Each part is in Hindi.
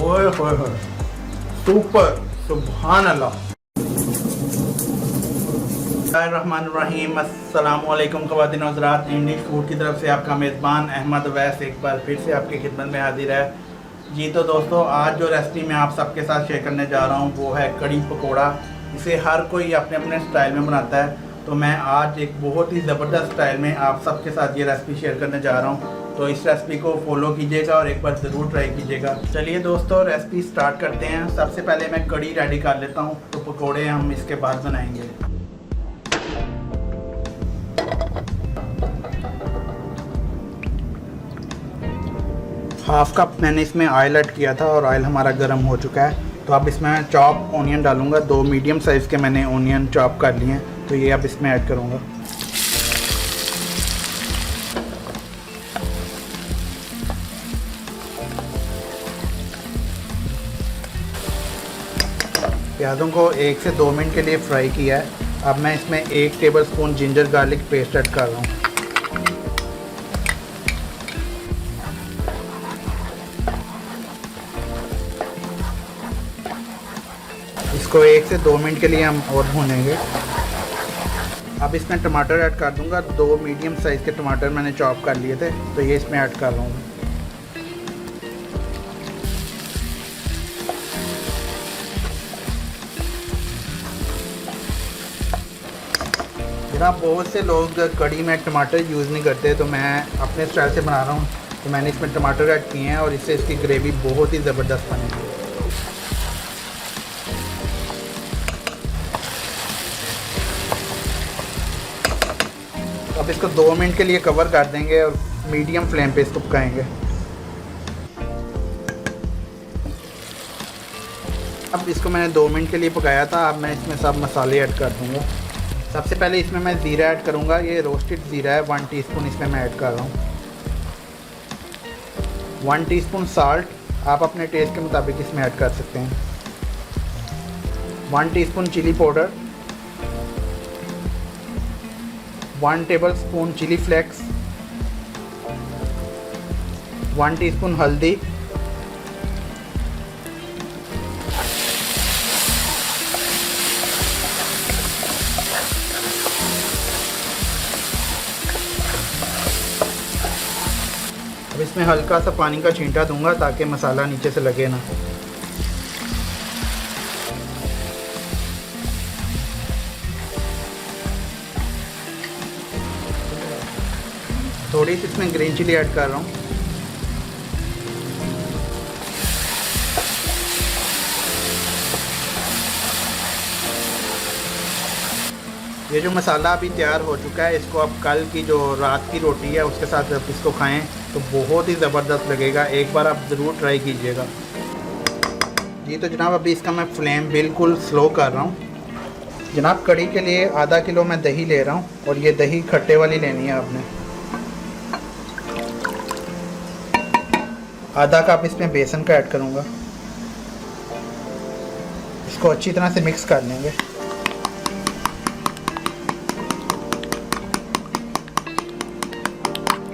ओए होए होए, सुपर, सुभान अल्लाह। रहमानिर्रहीम, अस्सलामुअलैकुम ख़वातीन व हज़रात। इंडियन फूड की तरफ से आपका मेज़बान अहमद अवैस एक बार फिर से आपकी खिदमत में हाजिर है। जी तो दोस्तों, आज जो रेसिपी मैं आप सबके साथ शेयर करने जा रहा हूँ वो है कड़ी पकोड़ा। इसे हर कोई अपने अपने स्टाइल में बनाता है, तो मैं आज एक बहुत ही ज़बरदस्त स्टाइल में आप सबके साथ ये रेसिपी शेयर करने जा रहा हूँ। तो इस रेसिपी को फॉलो कीजिएगा और एक बार ज़रूर ट्राई कीजिएगा। चलिए दोस्तों, रेसिपी स्टार्ट करते हैं। सबसे पहले मैं कड़ी रेडी कर लेता हूँ, तो पकोड़े हम इसके बाद बनाएंगे। हाफ कप मैंने इसमें ऑयल ऐड किया था और ऑयल हमारा गर्म हो चुका है। तो अब इसमें चॉप ऑनियन डालूंगा। 2 मीडियम साइज़ के मैंने ऑनियन चॉप कर लिए हैं, तो ये अब इसमें ऐड करूंगा। प्याज़ों को 1 से 2 मिनट के लिए फ्राई किया है। अब मैं इसमें 1 tablespoon ginger garlic paste add कर रहा हूँ। इसको 1 से 2 मिनट के लिए हम और भूनेंगे। अब इसमें टमाटर ऐड कर दूंगा। 2 मीडियम साइज़ के टमाटर मैंने चॉप कर लिए थे, तो ये इसमें ऐड कर रहा हूँ। जनाब, बहुत से लोग कड़ी में टमाटर यूज़ नहीं करते, तो मैं अपने स्टाइल से बना रहा हूँ। तो मैंने इसमें टमाटर ऐड किए हैं और इससे इसकी ग्रेवी बहुत ही ज़बरदस्त बनेगी। अब इसको 2 मिनट के लिए कवर कर देंगे और मीडियम फ्लेम पे इसको पकाएंगे। अब इसको मैंने 2 मिनट के लिए पकाया था। अब मैं इसमें सब मसाले ऐड कर दूँगा। सबसे पहले इसमें मैं ज़ीरा ऐड करूँगा। ये रोस्टेड ज़ीरा है, 1 टीस्पून इसमें मैं ऐड कर रहा हूँ। 1 टीस्पून साल्ट, आप अपने टेस्ट के मुताबिक इसमें ऐड कर सकते हैं। 1 teaspoon chilli powder, 1 tablespoon chilli flakes, 1 teaspoon हल्दी, अब इसमें हल्का सा पानी का छींटा दूंगा ताकि मसाला नीचे से लगे ना। थोड़ी सी इसमें ग्रीन चिली ऐड कर रहा हूँ। ये जो मसाला अभी तैयार हो चुका है, इसको अब कल की जो रात की रोटी है उसके साथ आप इसको खाएं तो बहुत ही ज़बरदस्त लगेगा। एक बार आप ज़रूर ट्राई कीजिएगा। जी तो जनाब, अभी इसका मैं फ्लेम बिल्कुल स्लो कर रहा हूँ। जनाब, कड़ी के लिए आधा किलो मैं दही ले रहा हूँ और ये दही खट्टे वाली लेनी है आपने। आधा कप इसमें बेसन का ऐड करूँगा। इसको अच्छी तरह से मिक्स कर लेंगे।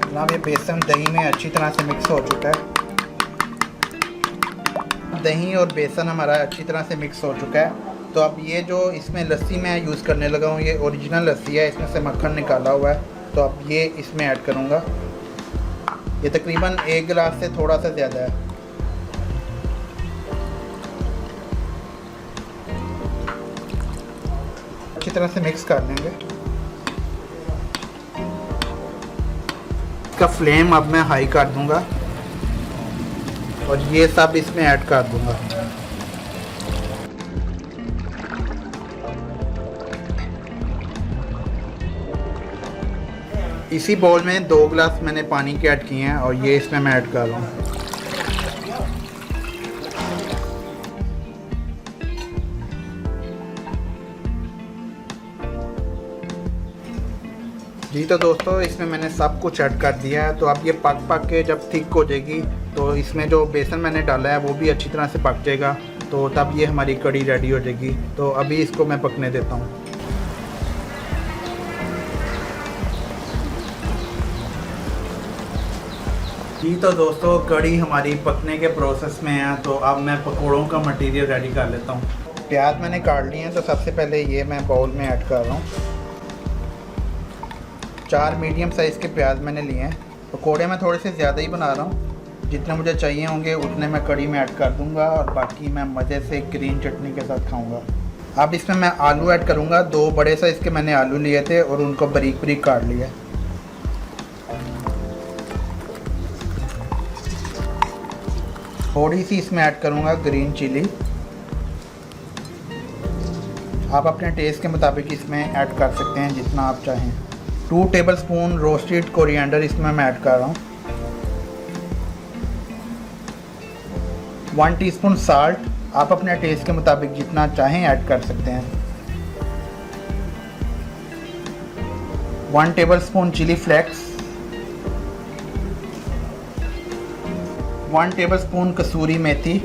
जनाब, ये बेसन दही में अच्छी तरह से मिक्स हो चुका है। दही और बेसन हमारा अच्छी तरह से मिक्स हो चुका है। तो अब ये जो इसमें लस्सी मैं यूज़ करने लगा हूँ, ये ओरिजिनल लस्सी है, इसमें से मक्खन निकाला हुआ है। तो अब ये इसमें ऐड करूँगा। ये तकरीबन 1 गिलास से थोड़ा सा ज़्यादा है। अच्छी तरह से मिक्स कर लेंगे। इसका फ्लेम अब मैं हाई कर दूंगा और ये सब इसमें ऐड कर दूंगा। इसी बाउल में 2 गिलास मैंने पानी के ऐड किए हैं और ये इसमें मैं ऐड कर रहा हूँ। जी तो दोस्तों, इसमें मैंने सब कुछ ऐड कर दिया है। तो अब ये पक के जब थिक हो जाएगी तो इसमें जो बेसन मैंने डाला है वो भी अच्छी तरह से पक जाएगा। तो तब ये हमारी कड़ी रेडी हो जाएगी। तो अभी इसको मैं पकने देता हूँ। जी तो दोस्तों कड़ी हमारी पकने के प्रोसेस में है, तो अब मैं पकौड़ों का मटेरियल रेडी कर लेता हूँ। प्याज मैंने काट लिए हैं, तो सबसे पहले ये मैं बाउल में ऐड कर रहा हूँ। 4 मीडियम साइज़ के प्याज मैंने लिए हैं। पकौड़े मैं थोड़े से ज़्यादा ही बना रहा हूँ, जितने मुझे चाहिए होंगे उतने मैं कड़ी में ऐड कर दूँगा और बाकी मैं मज़े से ग्रीन चटनी के साथ खाऊँगा। अब इसमें मैं आलू ऐड करूँगा। 2 बड़े साइज़ के मैंने आलू लिए थे और उनको बारीक बारीक काट लिया। थोड़ी सी इसमें ऐड करूँगा ग्रीन चिली। आप अपने टेस्ट के मुताबिक इसमें ऐड कर सकते हैं जितना आप चाहें। 2 टेबलस्पून रोस्टेड कोरिएंडर इसमें मैं ऐड कर रहा हूँ। 1 टीस्पून साल्ट, आप अपने टेस्ट के मुताबिक जितना चाहें ऐड कर सकते हैं। 1 टेबलस्पून चिली फ्लेक्स, 1 टेबलस्पून कसूरी मेथी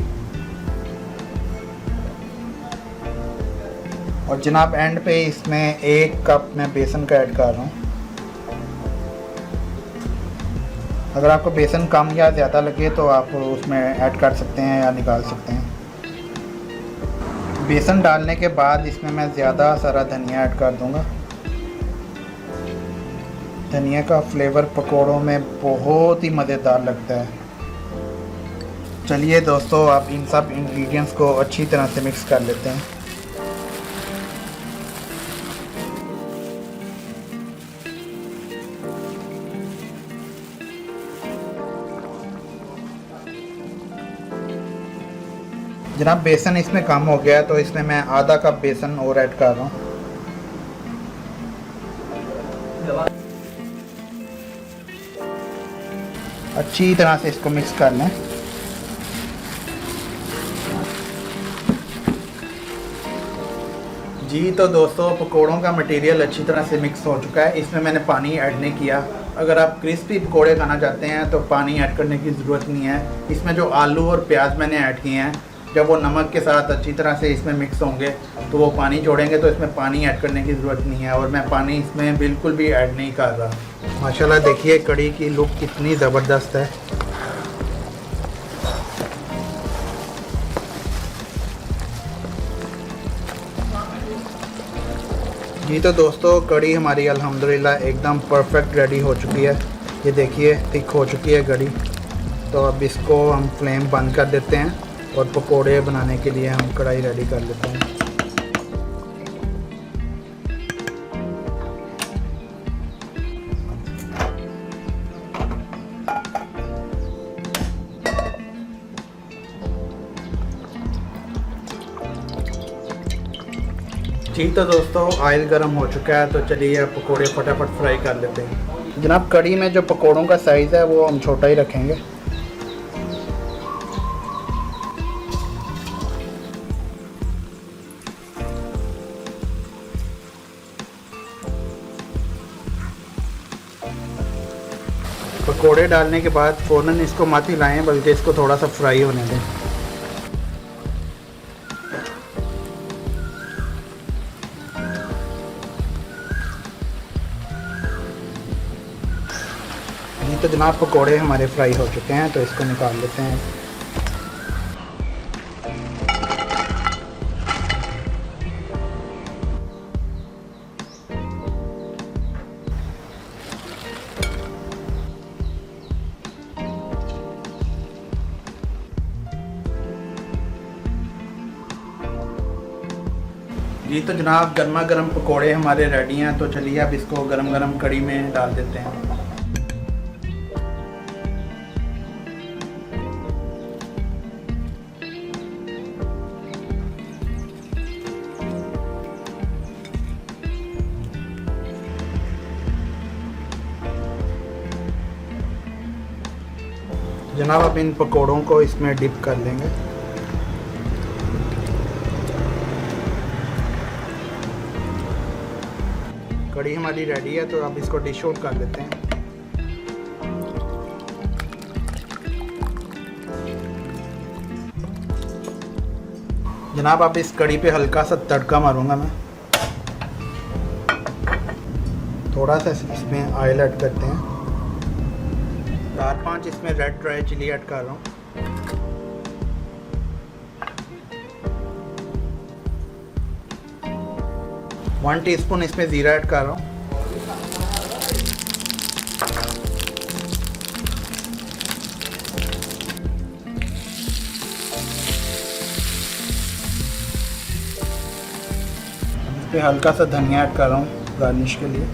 और जनाब एंड पे इसमें 1 कप मैं बेसन का ऐड कर रहा हूँ। अगर आपको बेसन कम या ज़्यादा लगे तो आप उसमें ऐड कर सकते हैं या निकाल सकते हैं। बेसन डालने के बाद इसमें मैं ज़्यादा सारा धनिया ऐड कर दूँगा। धनिया का फ्लेवर पकौड़ों में बहुत ही मज़ेदार लगता है। चलिए दोस्तों, आप इन सब इंग्रेडिएंट्स को अच्छी तरह से मिक्स कर लेते हैं। जनाब बेसन इसमें कम हो गया तो इसमें मैं आधा कप बेसन और ऐड कर रहा हूँ। अच्छी तरह से इसको मिक्स कर लें। जी तो दोस्तों पकोड़ों का मटेरियल अच्छी तरह से मिक्स हो चुका है। इसमें मैंने पानी ऐड नहीं किया। अगर आप क्रिस्पी पकोड़े खाना चाहते हैं तो पानी ऐड करने की ज़रूरत नहीं है। इसमें जो आलू और प्याज मैंने ऐड किए हैं, जब वो नमक के साथ अच्छी तरह से इसमें मिक्स होंगे तो वो पानी छोड़ेंगे, तो इसमें पानी ऐड करने की ज़रूरत नहीं है और मैं पानी इसमें बिल्कुल भी ऐड नहीं कर रहा। माशाल्लाह देखिए कड़ी की लुक कितनी ज़बरदस्त है। जी तो दोस्तों कड़ी हमारी अल्हम्दुलिल्लाह एकदम परफेक्ट रेडी हो चुकी है। ये देखिए थिक हो चुकी है कड़ी। तो अब इसको हम फ्लेम बंद कर देते हैं और पकोड़े बनाने के लिए हम कढ़ाई रेडी कर लेते हैं। जी तो दोस्तों ऑयल गर्म हो चुका है, तो चलिए अब पकोड़े फटाफट फ्राई कर लेते हैं। जनाब कड़ी में जो पकोड़ों का साइज़ है वो हम छोटा ही रखेंगे। पकोड़े डालने के बाद फ़ौरन इसको मत हिलाएं, बल्कि इसको थोड़ा सा फ्राई होने दें। नहीं तो जनाब पकोड़े हमारे फ्राई हो चुके हैं, तो इसको निकाल लेते हैं। जी तो जनाब गर्मा गर्म पकोड़े हमारे रेडी हैं, तो चलिए अब इसको गरम गरम कड़ी में डाल देते हैं। जनाब अब इन पकोड़ों को इसमें डिप कर लेंगे। कड़ी हमारी रेडी है, तो अब इसको डिश आउट कर लेते हैं। जनाब अब इस कड़ी पे हल्का सा तड़का मारूंगा मैं। थोड़ा सा इसमें ऑयल ऐड करते हैं। 4-5 इसमें रेड ड्राई चिली ऐड कर रहा हूँ। वन टीस्पून इसमें ज़ीरा ऐड कर रहा हूँ। इस पे हल्का सा धनिया ऐड कर रहा हूँ गार्निश के लिए।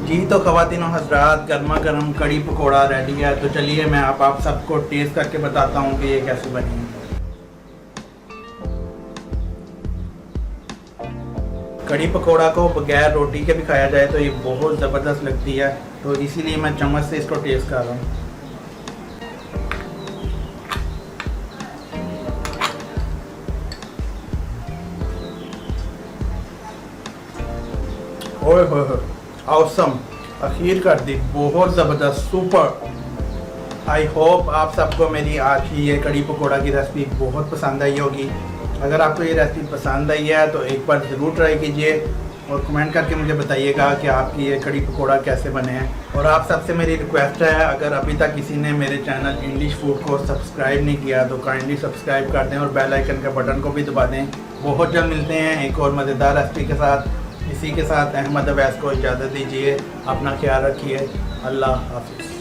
जी तो ख़वातीन और हज़रात, गर्मा गर्म कड़ी पकोड़ा रेडी है। तो चलिए मैं आप सबको टेस्ट करके बताता हूँ कि ये कैसे बनी है। कड़ी पकोड़ा को बगैर रोटी के भी खाया जाए तो ये बहुत ज़बरदस्त लगती है, तो इसीलिए मैं चम्मच से इसको टेस्ट कर रहा हूँ। ओए होए ऑसम, अखीर कर दी, बहुत ज़बरदस्त, सुपर। आई होप आप सबको मेरी आज की ये कड़ी पकोड़ा की रेसिपी बहुत पसंद आई होगी। अगर आपको ये रेसिपी पसंद आई है तो एक बार ज़रूर ट्राई कीजिए और कमेंट करके मुझे बताइएगा कि आपकी ये कड़ी पकोड़ा कैसे बने हैं। और आप सबसे मेरी रिक्वेस्ट है, अगर अभी तक किसी ने मेरे चैनल इंग्लिश फूड को सब्सक्राइब नहीं किया तो काइंडली सब्सक्राइब कर दें और बेल आइकन के बटन को भी दबा दें। बहुत जल्द मिलते हैं एक और मज़ेदार रेसिपी के साथ। इसी के साथ अहमद अवैस को इजाज़त दीजिए। अपना ख्याल रखिए। अल्लाह हाफ़िज़।